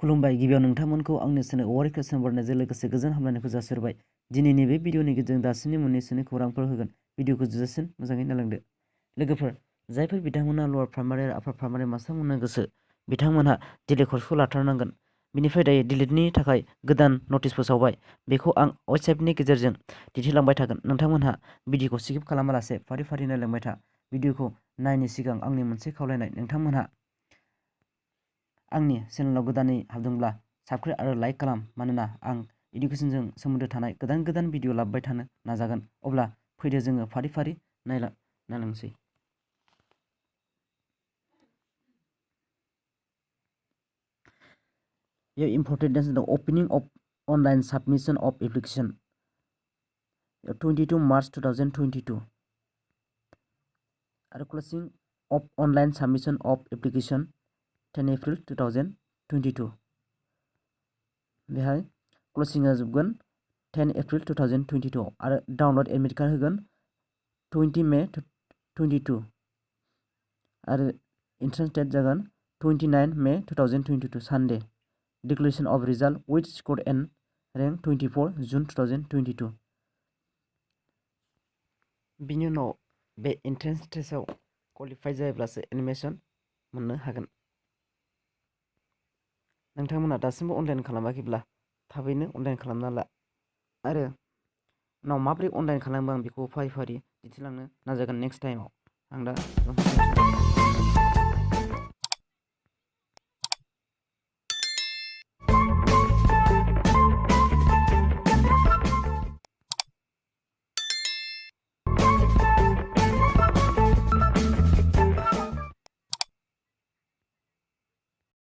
खुलुमबाय गिबियाव नोंथांमोनखौ आंनि चेनेल औवारि क्लास बरनायजों लोगोसे गोजोन हामलायनायखौ जासिहरबाय। दिनैनि बे भिडिअनि गेजेरजों दासिमनि मोननैसोनि खौरांफोर होगोन। भिडिअखौ जोबजासिम मोजाङै नायलांदो। लोगोफोर जायफोर बिथांमोना लवार प्राइमारि आरो आपार प्राइमारि मास्टार मोननो गोसो बिथांमोनहा D.El.Ed कर्सखौ लाथारनांगोन। बिनिफ्राय दायो D.El.Edनि थाखाय गोदान नटिस फोसावबाय। बेखौ आं WhatsAppनि गेजेरजों दिन्थिलांबाय थागोन। नोंथांमोनहा भिडिअखौ स्किप खालामालासे फारि फारि नायलांबाय था। भिडिअखौ नायनो सिगां आंनि मोनसे खावलायनाय, नोंथांमोनहा आंनि चेनेलाव गोदानै हाबदोंब्ला साबस्क्राइब आरो लाइक खालाम, मानोना आं इडुकेसनजों सोमोन्दो थानाय गोदान गोदान भिडिअ लाबोबाय थानो नाजागोन। अब्ला फैदो जोङो फारि फारि नायलांसै। Your important is the opening of online submission of application 22 March 2022 आरो closing of online submission of application 10 April 2022 बेहाय क्लसिंआ जोबगोन 10 April 2022 आरो डाउनलड एडमिट कार्ड होगोन 20 May 2022 आरो एन्ट्रेन्स डेट जागोन 29 May 2022 Sunday. Declaration of result with score and rank 24 June 2022 बिनि उनाव बे एन्ट्रेन्स टेस्टआव क्वालिफाइ जायोब्लासो एडमिशन मोननो हागोन। नोंथांमोना दासिमबो अनलाइन खालामाखैब्ला थाबैनो अनलाइन खालामना ला आरो उनाव माबोरै अनलाइन खालामो आं बेखौ फारि फारि दिन्थिलांनो नाजागोन नेक्स्ट टाइमाव। आं दा